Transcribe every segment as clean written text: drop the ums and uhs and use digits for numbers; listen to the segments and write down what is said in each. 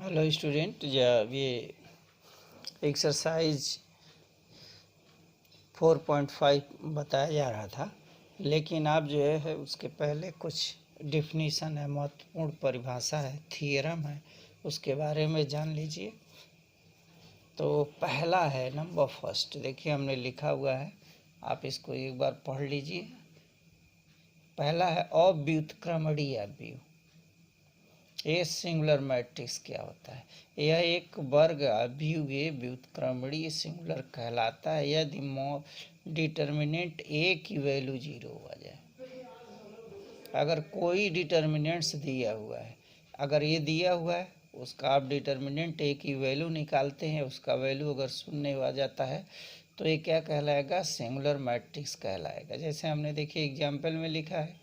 Hello student, जब ये exercise 4.5 बताया जा रहा था, लेकिन आप जो है उसके पहले कुछ डिफिनीशन है, महत्वपूर्ण परिभाषा है, थियरम है, उसके बारे में जान लीजिए। तो पहला है नंबर फर्स्ट, देखिए हमने लिखा हुआ है, आप इसको एक बार पढ़ लीजिए। पहला है अव्युत्क्रमणीय अवयव। ये सिंगुलर मैट्रिक्स क्या होता है? यह एक वर्ग अभियुगे व्युत्क्रमणीय सिंगुलर कहलाता है यदि डिटर्मिनेंट ए की वैल्यू 0 हो जाए। अगर कोई डिटर्मिनेंट्स दिया हुआ है, अगर ये दिया हुआ है, उसका आप डिटर्मिनेंट ए की वैल्यू निकालते हैं, उसका वैल्यू अगर 0 आ जाता है तो ये क्या कहलाएगा? सिंगुलर मैट्रिक्स कहलाएगा। जैसे हमने देखिए एग्जाम्पल में लिखा है,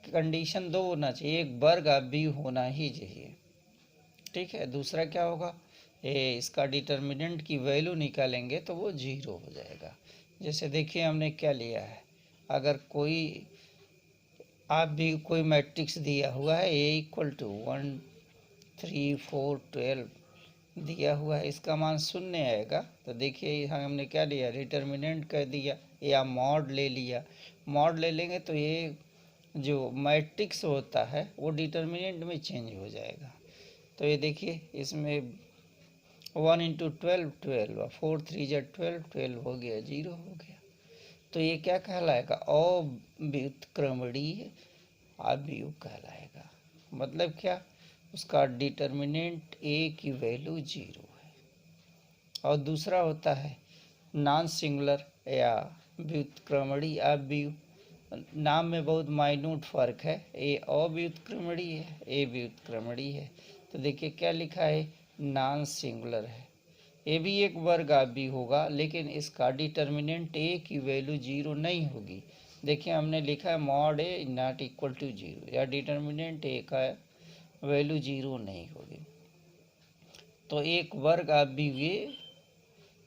कंडीशन 2 होना चाहिए, एक वर्ग अवयव होना ही चाहिए। ठीक है, दूसरा क्या होगा? इसका डिटर्मिनेंट की वैल्यू निकालेंगे तो वो 0 हो जाएगा। जैसे देखिए हमने क्या लिया है, अगर कोई आप भी कोई मैट्रिक्स दिया हुआ है, ए इक्वल टू 1 3 4 12 दिया हुआ है, इसका मान 0 आएगा। तो देखिए यहाँ हमने क्या लिया, डिटर्मिनेंट कर दिया या मॉड ले लिया। मॉड ले लेंगे तो ये जो मैट्रिक्स होता है वो डिटर्मिनेंट में चेंज हो जाएगा। तो ये देखिए इसमें 1 इंटू 12 12, 4 3 जा 12, 12 हो गया, 0 हो गया। तो ये क्या कहलाएगा? अव्युत्क्रमणीय अवयव कहलाएगा। मतलब क्या? उसका डिटर्मिनेंट ए की वैल्यू 0 है। और दूसरा होता है नॉन सिंगुलर या व्युत्क्रमणीय अवयव। नाम में बहुत माइन्यूट फर्क है, ए अव्युत्क्रमणीय है, ए व्युत्क्रमणीय है। तो देखिए क्या लिखा है, नॉन सिंगुलर है। ये भी एक वर्ग अवयव होगा, लेकिन इसका डिटर्मिनेंट ए की वैल्यू 0 नहीं होगी। देखिए हमने लिखा है mod A not equal to 0, या डिटर्मिनेंट ए का वैल्यू 0 नहीं होगी। तो एक वर्ग अवयव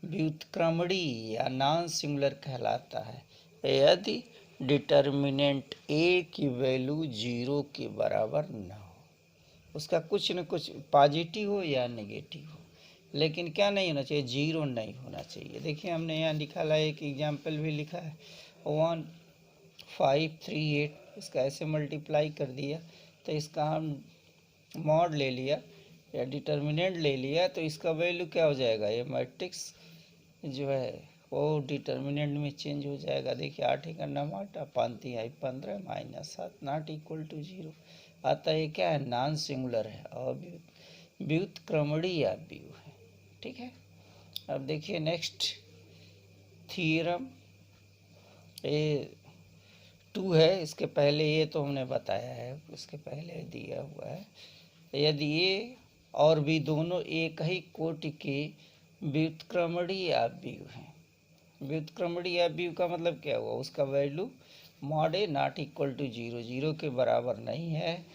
व्युत्क्रमणीय या नॉन सिंगुलर कहलाता है यदि डिटर्मिनेंट ए की वैल्यू 0 के बराबर न हो, उसका कुछ न कुछ पॉजिटिव हो या नेगेटिव हो, लेकिन क्या नहीं होना चाहिए? 0 नहीं होना चाहिए। देखिए हमने यहाँ लिखा है, एक एग्जाम्पल भी लिखा है 1 5 3 8, इसका ऐसे मल्टीप्लाई कर दिया तो इसका हम मॉड ले लिया या डिटर्मिनेंट ले लिया, तो इसका वैल्यू क्या हो जाएगा? ये मैट्रिक्स जो है वो डिटर्मिनेंट में चेंज हो जाएगा। देखिए 8 का नाम 8, 5 आई 15 -7 नॉट इक्वल टू 0। अतः ये क्या है? नॉन सिंगुलर है और व्युत्क्रमणीय अवयव है। ठीक है, अब देखिए नेक्स्ट थ्योरम, ये 2 है, इसके पहले ये तो हमने बताया है, इसके पहले दिया हुआ है, यदि ये और भी दोनों एक ही कोटि के व्युत्क्रमणीय अवयव हैं। व्युत्क्रमणीय अवयव का मतलब क्या हुआ? उसका value mod A not equal to 0, 0 के बराबर नहीं है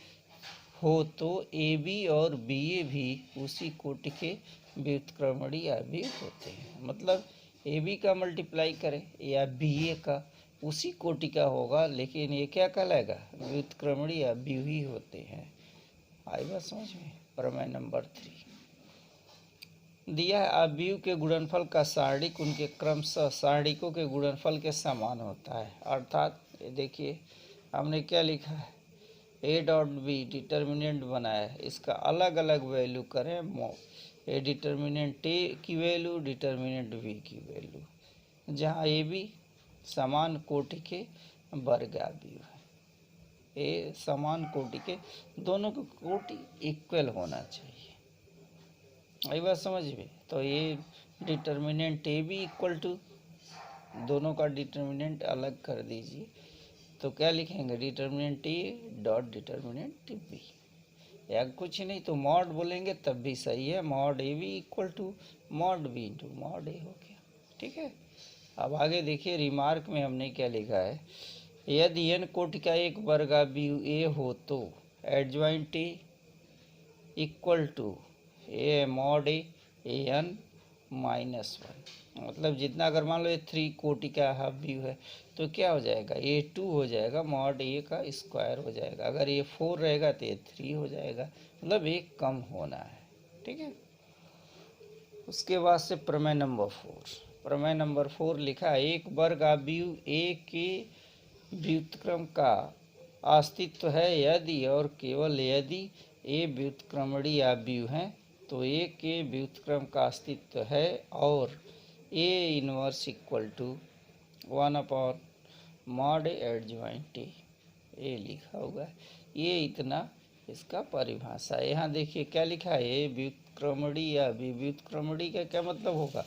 हो, तो ए बी और बी ए भी उसी कोटि के व्युत्क्रमणीय अवयव होते हैं। मतलब ए बी का मल्टीप्लाई करें या बी ए का, उसी कोटि का होगा, लेकिन ये क्या कहलाएगा? व्युत्क्रमणीय अवयव ही होते हैं। आई बात समझ में? प्रमेय नंबर 3 दिया है, अवयव के गुणनफल का सारणिक उनके क्रमशः सारणिकों के गुणनफल के समान होता है। अर्थात देखिए हमने क्या लिखा है, ए डॉट बी डिटर्मिनेंट बनाया है, इसका अलग अलग वैल्यू करें, ए डिटर्मिनेंट ए की वैल्यू, डिटर्मिनेंट बी की वैल्यू, जहाँ ए बी समान कोटि के वर्ग अवयव है। ए समान कोटि के, दोनों की कोटि इक्वल होना चाहिए। आई बात समझ में? तो ये determinant A B equal to, दोनों का डिटर्मिनेंट अलग कर दीजिए, तो क्या लिखेंगे? Determinant A dot determinant B, या कुछ नहीं तो मॉड बोलेंगे तब भी सही है, mod a B equal to mod b into mod a हो गया। ठीक है, अब आगे देखिए रिमार्क में हमने क्या लिखा है, यदि एन कोटि का एक वर्ग अवयव ए हो तो adjoint A equal to A mod A n -1। मतलब जितना, अगर मान लो ये 3 कोटि का अवयव है तो क्या हो जाएगा? ये 2 हो जाएगा, मॉड ए का स्क्वायर हो जाएगा। अगर ये 4 रहेगा तो ये 3 हो जाएगा। मतलब एक कम होना है। ठीक है। उसके बाद से प्रमेय नंबर 4, प्रमेय नंबर 4 लिखा, एक वर्ग आव्यूह ए के व्युत्क्रम का अस्तित्व है यदि और केवल यदि ए व्युत्क्रमणीय आव्यूह है, तो ए के व्युत्क्रम का अस्तित्व है और A inverse equal to 1/mod adjoint A लिखा हुआ है। ये इतना इसका परिभाषा है। यहाँ देखिए क्या लिखा है, ए व्युत्क्रमणीय या व्युत्क्रमणीय का क्या मतलब होगा,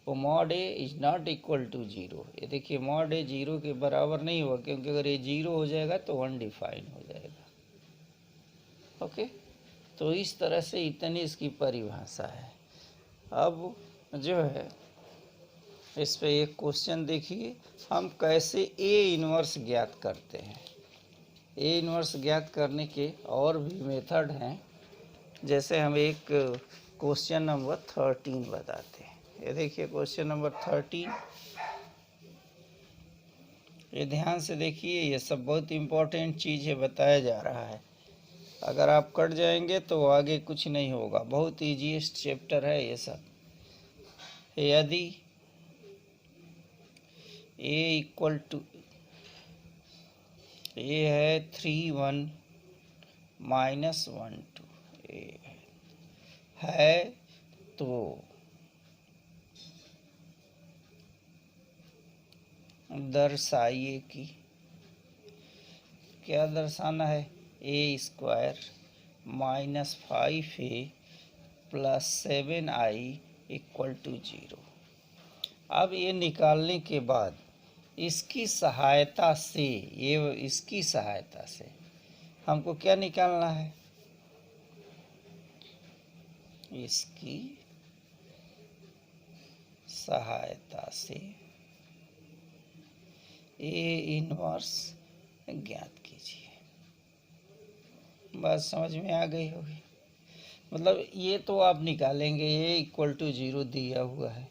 वो mod A is not equal to 0। ये देखिए मॉड ए 0 के बराबर नहीं होगा, क्योंकि अगर ये 0 हो जाएगा तो अनडिफाइन हो जाएगा। ओके, तो इस तरह से इतनी इसकी परिभाषा है। अब जो है इस पे एक क्वेश्चन देखिए, हम कैसे ए इनवर्स ज्ञात करते हैं। ए इनवर्स ज्ञात करने के और भी मेथड हैं, जैसे हम एक क्वेश्चन नंबर 13 बताते हैं। ये देखिए क्वेश्चन नंबर 13, ये ध्यान से देखिए, ये सब बहुत इम्पोर्टेंट चीज़ है, बताया जा रहा है। अगर आप कट जाएंगे तो आगे कुछ नहीं होगा, बहुत ईजीएस्ट चैप्टर है ये सब। यदि ए इक्वल टू ए है 3 1 -1 2 ए है, तो दर्शाइए कि, क्या दर्शाना है, a² -5a + 7i = 0। अब ये निकालने के बाद इसकी सहायता से, ये इसकी सहायता से हमको क्या निकालना है, इसकी सहायता से ए इनवर्स ज्ञात कीजिए। बात समझ में आ गई होगी। मतलब ये तो आप निकालेंगे, ए इक्वल टू 0 दिया हुआ है,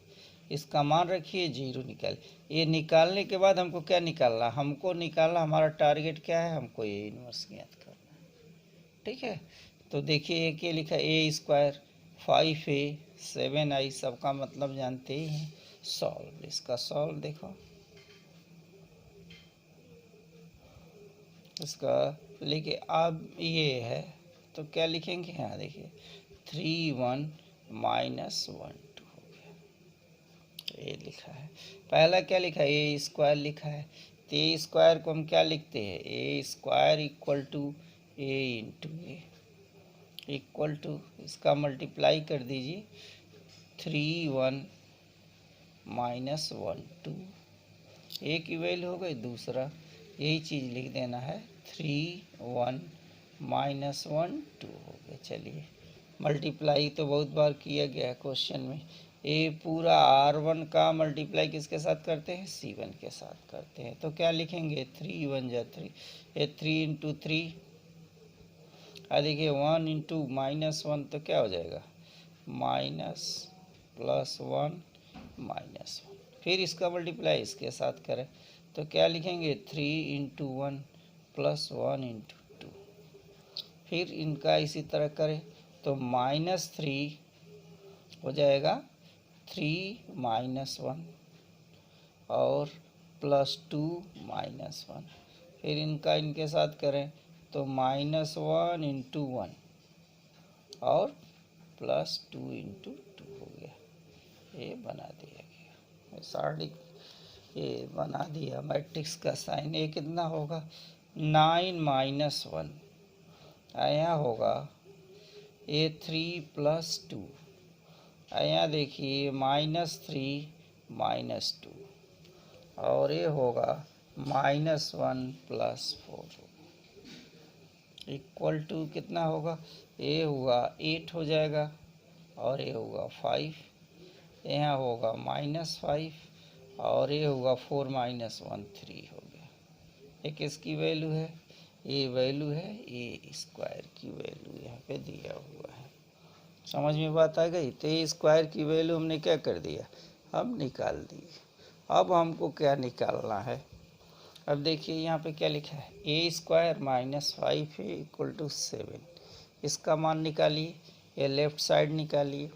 इसका मान रखिए 0 निकाल। ये निकालने के बाद हमको क्या निकालना, हमको निकालना, हमारा टारगेट क्या है, हमको ए इनवर्स ज्ञात करना है। ठीक है, तो देखिए ये लिखा, a² 5a 7i, सबका मतलब जानते ही हैं, सॉल्व। इसका सॉल्व देखो, इसका लिखे। अब ये है तो क्या लिखेंगे, यहाँ देखिए 3 1 -1 2 हो गया, ये लिखा है। पहला क्या लिखा है, a² लिखा है, तो a² को हम क्या लिखते हैं, a² equal to a into A equal to, इसका मल्टीप्लाई कर दीजिए, 3 1 -1 2, ए की वैल्यू हो गई। दूसरा यही चीज़ लिख देना है, 3 1 -1 2 हो गया। चलिए, मल्टीप्लाई तो बहुत बार किया गया है क्वेश्चन में। ए पूरा R1 का मल्टीप्लाई किसके साथ करते हैं, C1 के साथ करते हैं। तो क्या लिखेंगे, 3 1 जा 3, ये 3 × 3, देखिए 1 × -1 तो क्या हो जाएगा, -+1 -1। फिर इसका मल्टीप्लाई इसके साथ करें तो क्या लिखेंगे, 3 × 1 + 1 × 2। फिर इनका इसी तरह करें तो -3 हो जाएगा, 3 -1 और +2 -1। फिर इनका इनके साथ करें तो -1 × 1 और +2 × 2 हो गया। ये बना दिया गया, सार्डिक ये बना दिया मैट्रिक्स का साइन। ये कितना होगा, 9 -1, यहाँ होगा A3 + 2, यहाँ देखिए -3 -2, और ये होगा -1 + 4 इक्वल टू कितना होगा, ये हुआ 8 हो जाएगा और ये होगा 5, यहाँ होगा -5 और ये होगा 4 - 1 3 हो गया। ये किसकी वैल्यू है, ये वैल्यू है a² की वैल्यू यहाँ पे दिया हुआ है। समझ में बात आ गई। तो a² की वैल्यू हमने क्या कर दिया, हम निकाल दिए। अब हमको क्या निकालना है, अब देखिए यहाँ पे क्या लिखा है, a² - 5a = 7, इसका मान निकालिए। ये लेफ्ट साइड निकालिए,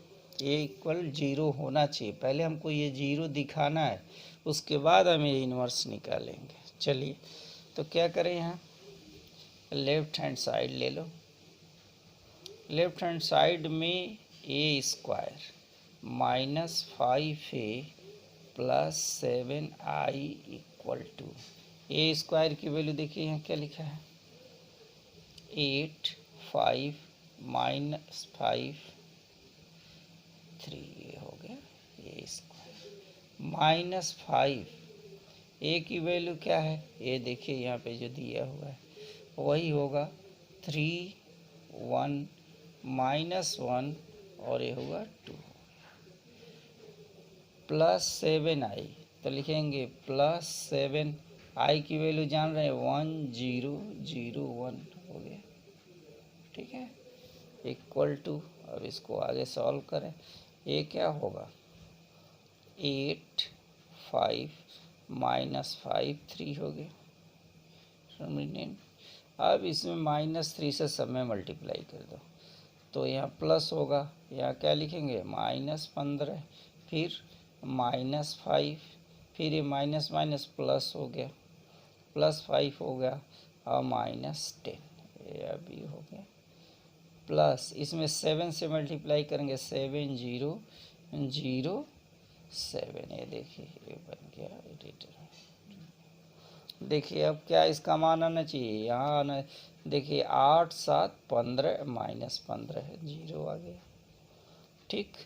ए इक्वल 0 होना चाहिए। पहले हमको ये 0 दिखाना है, उसके बाद हम ये इन्वर्स निकालेंगे। चलिए तो क्या करें, यहाँ लेफ्ट हैंड साइड ले लो। लेफ्ट हैंड साइड में a square minus 5a plus 7i equal to, a square की वैल्यू देखिए यहाँ क्या लिखा है, 8 5 माइनस 5 3, ये हो गया ए स्क्वायर माइनस 5। ए की वैल्यू क्या है, ये देखिए यहाँ पे जो दिया हुआ है वही होगा 3 1 माइनस 1 और ये होगा 2 प्लस 7i, तो लिखेंगे प्लस 7, आई की वैल्यू जान रहे हैं 1 0 0 1 हो गया, ठीक है, इक्वल टू। अब इसको आगे सॉल्व करें, ये क्या होगा 8 5 माइनस 5 3 हो गया। अब इसमें माइनस 3 से सब में मल्टीप्लाई कर दो तो यहाँ प्लस होगा, यहाँ क्या लिखेंगे -15, फिर -5, फिर ये माइनस माइनस प्लस हो गया, +5 हो गया और -10, ये अभी हो गया प्लस, इसमें 7 से मल्टीप्लाई करेंगे 7 0 0 7, ये देखिए ये बन गया एडिटर। देखिए अब क्या इसका मान आना चाहिए, यहाँ आना, देखिए 8 7 15 -15 है, 0 आ गया, ठीक।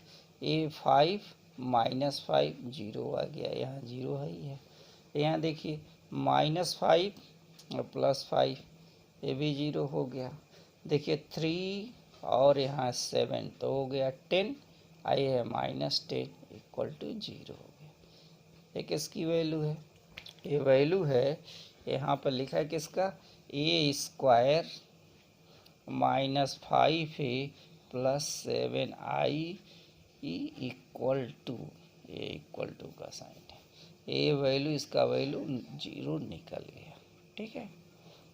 ये 5 -5 0 आ गया, यहाँ 0 है ही है। यहाँ देखिए -5 और +5, ये भी 0 हो गया। देखिए 3 और यहाँ 7 तो हो गया 10, आई है -10 इक्वल टू 0 हो गया। ये किसकी वैल्यू है, ये वैल्यू है, यहाँ पर लिखा है किसका, A square -5a plus 7i equal to, ये इक्वल टू का साइन है, ये वैल्यू, इसका वैल्यू 0 निकल गया, ठीक है।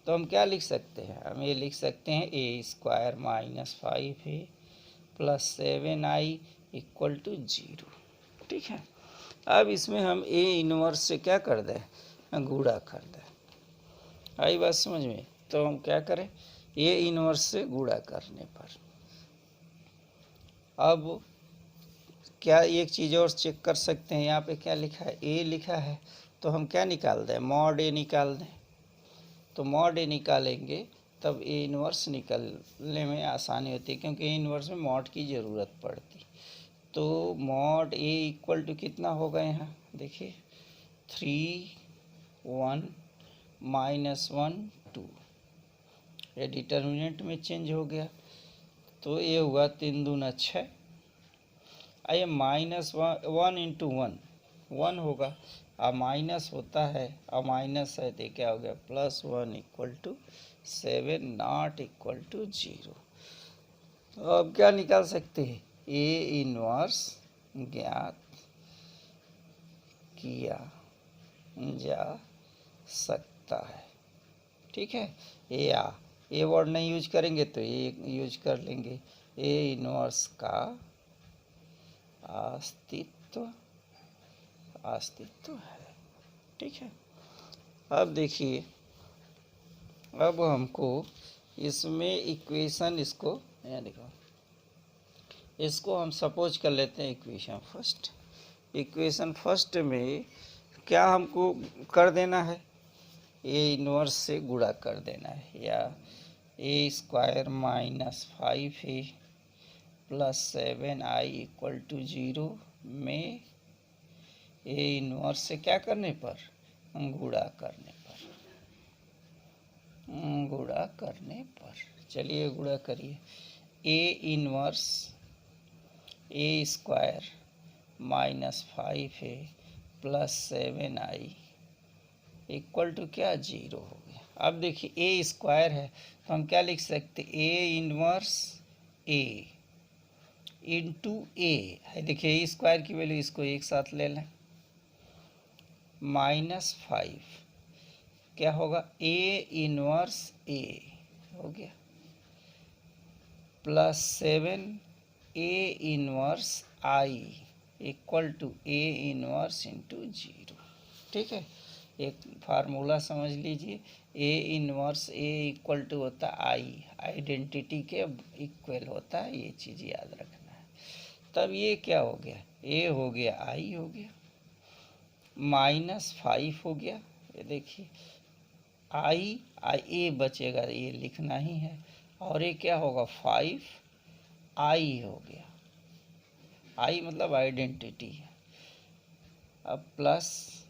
तो हम क्या लिख सकते हैं, हम ये लिख सकते हैं a square -5a plus 7i equal to 0, ठीक है। अब इसमें हम ए इनवर्स से क्या कर दें, गुणा कर दें, आई बात समझ में। तो हम क्या करें, ए इनवर्स से गुणा करने पर, अब क्या एक चीज़ और चेक कर सकते हैं, यहाँ पे क्या लिखा है, ए लिखा है, तो हम क्या निकाल दें, मॉड ए निकाल दें। तो मॉड ए निकालेंगे तब ए इनवर्स निकलने में आसानी होती है, क्योंकि ए इनवर्स में मॉड की ज़रूरत पड़ती। तो मॉड ए इक्वल टू कितना होगा, यहाँ देखिए 3 1 -1 2, ये डिटर्मिनेंट में चेंज हो गया, तो ये हुआ 3 दूना 6, आइए -1 इंटू 1 होगा, अब माइनस होता है, अब माइनस है तो क्या हो गया +1 equal to 7 not equal to 0। तो अब क्या निकाल सकते हैं, ए इनवर्स ज्ञात किया जा सकता है, ठीक है। ए वर्ड नहीं यूज करेंगे तो ये यूज कर लेंगे, ए इनवर्स का अस्तित्व है, ठीक है। अब देखिए, अब हमको इसमें इक्वेशन, इसको यहाँ देखो, इसको हम सपोज कर लेते हैं इक्वेशन फर्स्ट में क्या हमको कर देना है, ए इनवर्स से गुणा कर देना है, या a square -5a plus 7i equal to 0 में ए इनवर्स से क्या करने पर, गुणा करने पर, चलिए गुणा करिए, A inverse A square -5a plus 7i equal to क्या 0 हो गया। अब देखिए ए स्क्वायर है तो हम क्या लिख सकते, ए इनवर्स ए इंटू ए है, देखिए ए स्क्वायर की वैल्यू, इसको एक साथ ले लें, -5 क्या होगा, ए इनवर्स ए हो गया, plus 7 A inverse I equal to A inverse into zero. ठीक है, एक फार्मूला समझ लीजिए, A inverse A equal to होता है आई, आइडेंटिटी के इक्वल होता है, ये चीज़ याद रखना है। तब ये क्या हो गया, ए हो गया आई हो गया, -5 हो गया, ये देखिए आई ए बचेगा, ये लिखना ही है, और ये क्या होगा 5 आई हो गया, आई मतलब आइडेंटिटी है। अब plus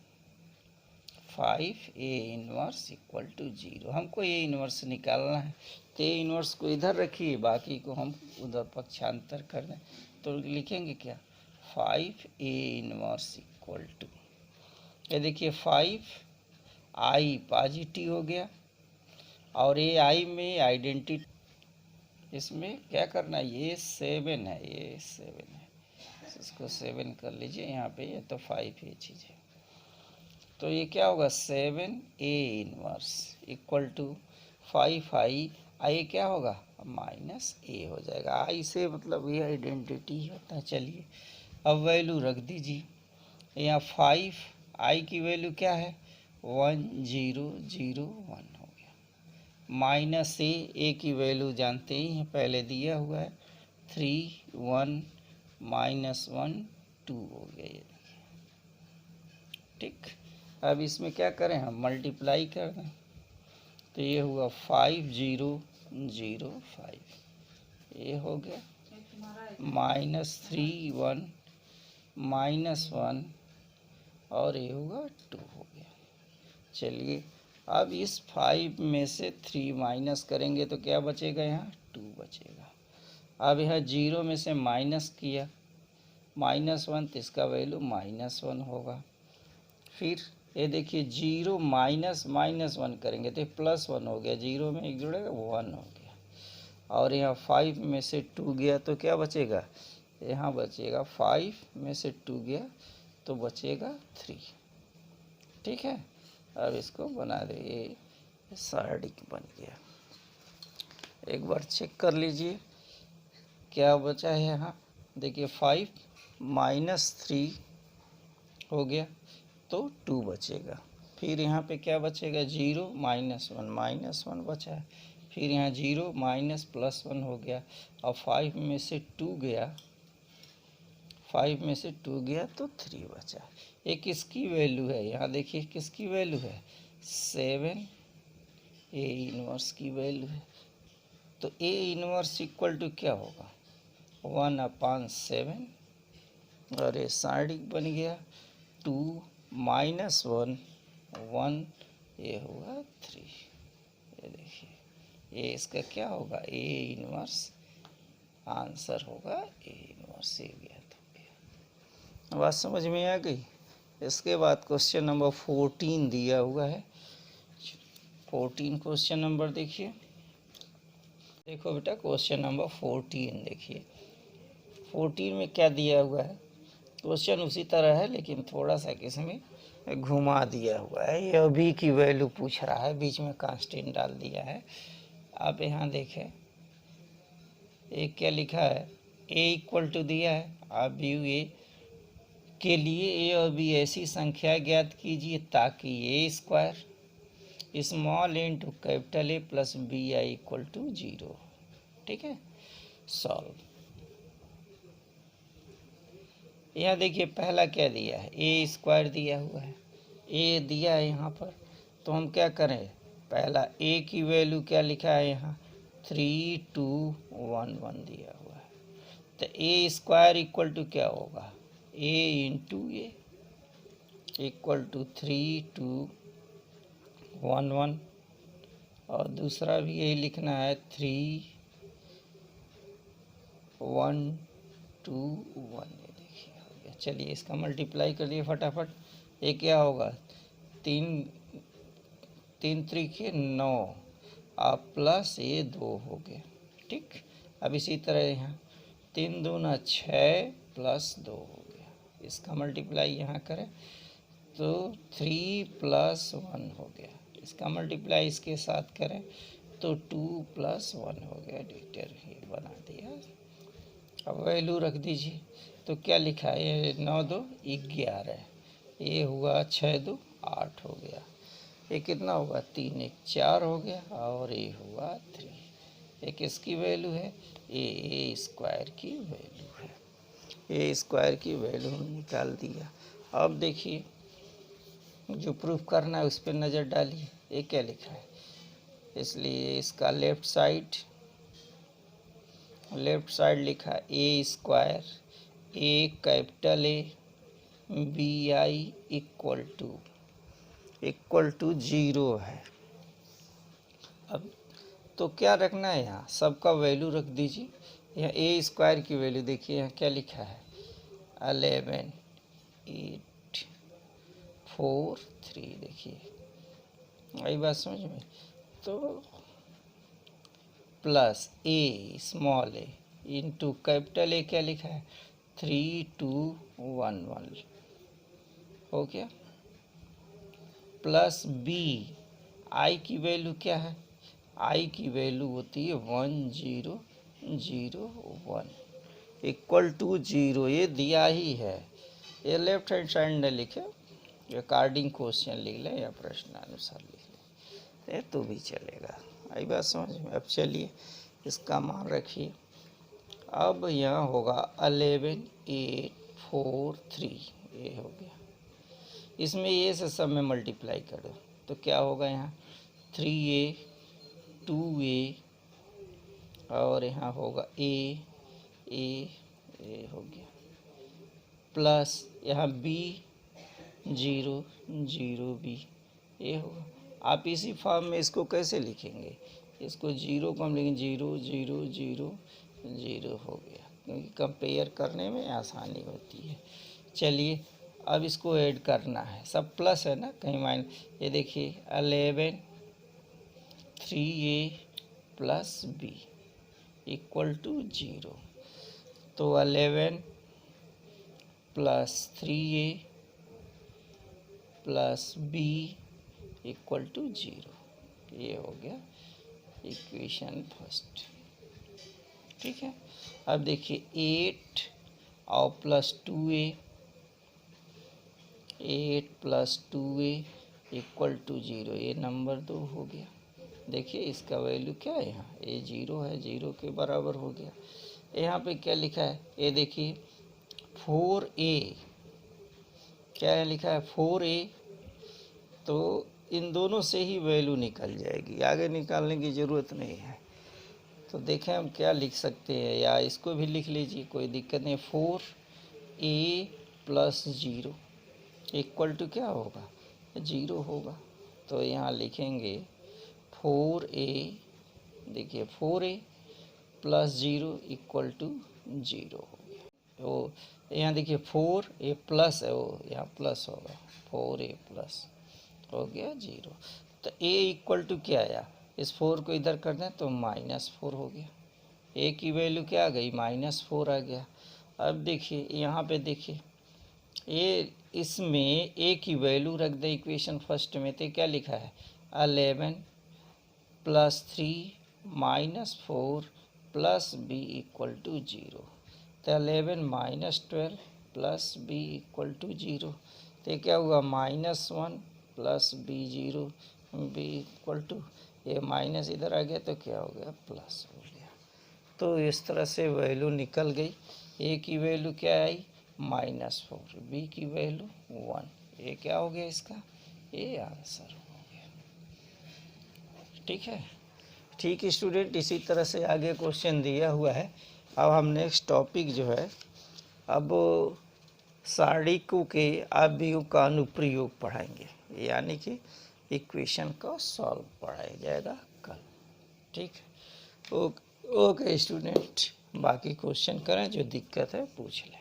5 A inverse equal to zero, हमको ए इनवर्स निकालना है, तो ए इनवर्स को इधर रखिए, बाकी को हम उधर पक्षांतर कर दें, तो लिखेंगे क्या 5 ए इनवर्स इक्वल टू, ये देखिए 5 आई पॉजिटिव हो गया, और ये आई में आइडेंटिटी, इसमें क्या करना है, ये 7 है, ये 7 है, इसको 7 कर लीजिए यहाँ पे, ये तो 5 ये चीज़ है, तो ये क्या होगा 7 ए इनवर्स इक्वल टू 5 आई क्या होगा माइनस ए हो जाएगा, आई से मतलब ये आइडेंटिटी होता है। चलिए अब वैल्यू रख दीजिए, यहाँ 5 आई की वैल्यू क्या है 1001 हो गया, माइनस ए की वैल्यू जानते ही हैं, पहले दिया हुआ है 3 1 -1 2 हो गया, ये ठीक। अब इसमें क्या करें हम मल्टीप्लाई कर दें, तो ये हुआ 5005, ये हो गया -3 1 -1 और ये होगा 2 हो गया। चलिए अब इस 5 में से 3 माइनस करेंगे तो क्या बचेगा, यहाँ 2 बचेगा। अब यहाँ 0 में से माइनस किया -1, तो इसका वैल्यू -1 होगा। फिर ये देखिए 0 -1 करेंगे तो +1 हो गया, 0 में एक जुड़ेगा 1 हो गया, और यहाँ 5 में से 2 गया तो क्या बचेगा, यहाँ बचेगा 5 में से 2 गया तो बचेगा 3। ठीक है, अब इसको बना दे, ये सार्डिक बन गया। एक बार चेक कर लीजिए क्या बचा है, यहाँ देखिए 5 -3 हो गया तो 2 बचेगा, फिर यहाँ पे क्या बचेगा 0 -1 बचा है, फिर यहाँ 0 +1 हो गया, और 5 में से 2 गया, 5 में से 2 गया तो 3 बचा। ये किसकी वैल्यू है, यहाँ देखिए किसकी वैल्यू है 7 ए इनवर्स की वैल्यू है, तो ए इनवर्स इक्वल टू क्या होगा 1/7, और ये साइडिक बन गया 2 -1 1, ये होगा 3। ये देखिए ये इसका क्या होगा ए इनवर्स, आंसर होगा ए इनवर्स, ये ज्ञात हो गया। बात समझ में आ गई। इसके बाद क्वेश्चन नंबर 14 दिया हुआ है, 14 क्वेश्चन नंबर देखिए, देखो बेटा क्वेश्चन नंबर 14 देखिए, 14 में क्या दिया हुआ है, क्वेश्चन उसी तरह है लेकिन थोड़ा सा किसमें घुमा दिया हुआ है, ये अभी की वैल्यू पूछ रहा है, बीच में कांस्टेंट डाल दिया है। आप यहाँ देखें एक क्या लिखा है, ए इक्वल टू दिया है, आप व्यू ए के लिए ए और बी ऐसी संख्या ज्ञात कीजिए ताकि a square small into capital A plus b i equal to 0। ठीक है, सॉल्व। यहाँ देखिए पहला क्या दिया है, ए स्क्वायर दिया हुआ है, ए दिया है यहाँ पर, तो हम क्या करें, पहला ए की वैल्यू क्या लिखा है यहाँ 3211 दिया हुआ है, तो ए स्क्वायर इक्वल टू क्या होगा ए इंटू ए इक्वल टू 3211, और दूसरा भी यही लिखना है 3121। चलिए इसका मल्टीप्लाई कर दिए फटाफट, ये क्या होगा 3 3 9 और प्लस ये 2 हो गया। ठीक, अब इसी तरह यहाँ 3 दूना 6 प्लस 2 हो गया, इसका मल्टीप्लाई यहाँ करें तो 3 + 1 हो गया, इसका मल्टीप्लाई इसके साथ करें तो 2 + 1 हो गया, डिटेल ये बना दिया। अब वैल्यू रख दीजिए, तो क्या लिखा है, ये 9 2 11, ये हुआ 6 2 8 हो गया, ये कितना होगा 3 1 4 हो गया, और ये हुआ 3। ये किसकी वैल्यू है, ए स्क्वायर की वैल्यू है। ए स्क्वायर की वैल्यू निकाल दिया। अब देखिए जो प्रूफ करना है उस पर नज़र डालिए, ये क्या लिखा है, इसलिए इसका लेफ़्ट साइड लिखा है a square, a capital A, b i equal to 0 है। अब तो क्या रखना है, यहाँ सबका वैल्यू रख दीजिए। यहाँ ए स्क्वायर की वैल्यू देखिए, यहाँ क्या लिखा है 11 8 4 3, देखिए आई बात समझ में। तो प्लस ए स्मॉल ए इंटू कैपिटल ए क्या लिखा है 3 2 1 1 हो गया, प्लस बी आई की वैल्यू क्या है, आई की वैल्यू होती है 1 0 0 1 इक्वल टू 0, ये दिया ही है, ये लेफ्ट हैंड साइड न लिखे, अकॉर्डिंग क्वेश्चन लिख लें या प्रश्नानुसार लिख लें, ये तो भी चलेगा। आई बात समझ में। अब चलिए इसका मान रखिए। अब यहाँ होगा 11 8 4 3, ये हो गया, इसमें ए से सब में मल्टीप्लाई कर दो तो क्या होगा, यहाँ 3a 2a, और यहाँ होगा ए हो गया, प्लस यहाँ b 0 0 b, ये होगा। आप इसी फॉर्म में इसको कैसे लिखेंगे, इसको 0 को हम लिखेंगे 0 0 0 0 हो गया, क्योंकि कंपेयर करने में आसानी होती है। चलिए अब इसको ऐड करना है, सब प्लस है ना, कहीं माइनस, ये देखिए 11 3a plus b equal to 0, तो 11 plus 3a plus b equal to 0, ये हो गया इक्वेशन फर्स्ट। ठीक है, अब देखिए 8 और plus 2a, 8 plus 2a equal to 0, ये नंबर 2 हो गया। देखिए इसका वैल्यू क्या है, यहाँ ये 0 है, 0 के बराबर हो गया। यहाँ पे क्या लिखा है, ये देखिए 4a, क्या है लिखा है 4a, तो इन दोनों से ही वैल्यू निकल जाएगी, आगे निकालने की ज़रूरत नहीं है। तो देखें हम क्या लिख सकते हैं, या इसको भी लिख लीजिए, कोई दिक्कत नहीं। 4a प्लस 0 इक्वल टू क्या होगा, 0 होगा। तो यहाँ लिखेंगे 4a, देखिए 4a प्लस 0 इक्वल टू 0 हो गया। तो यहाँ देखिए 4a प्लस है, वो यहाँ प्लस होगा, 4a प्लस हो गया 0। तो a इक्वल टू क्या आया, इस 4 को इधर कर दें तो -4 हो गया, a की वैल्यू क्या आ गई -4 आ गया। अब देखिए यहाँ पे देखिए, ये इसमें a की वैल्यू रख दे इक्वेशन फर्स्ट में, तो क्या लिखा है 11 plus 3 minus 4 plus b equal to 0, तो 11 minus 12 plus b equal to 0, तो क्या हुआ -1 plus b 0 b equal to, ये माइनस इधर आ गया तो क्या हो गया प्लस हो गया। तो इस तरह से वैल्यू निकल गई, a की वैल्यू क्या आई -4, b की वैल्यू 1, ये क्या हो गया इसका, ये आंसर हो गया। ठीक है, ठीक स्टूडेंट, इसी तरह से आगे क्वेश्चन दिया हुआ है। अब हम नेक्स्ट टॉपिक जो है, अब सारणिकों के अवयवों का अनुप्रयोग पढ़ाएंगे, यानी कि इक्वेशन का सॉल्व पढ़ाया जाएगा कल। ठीक है, ओके स्टूडेंट, बाकी क्वेश्चन करें, जो दिक्कत है पूछ लें।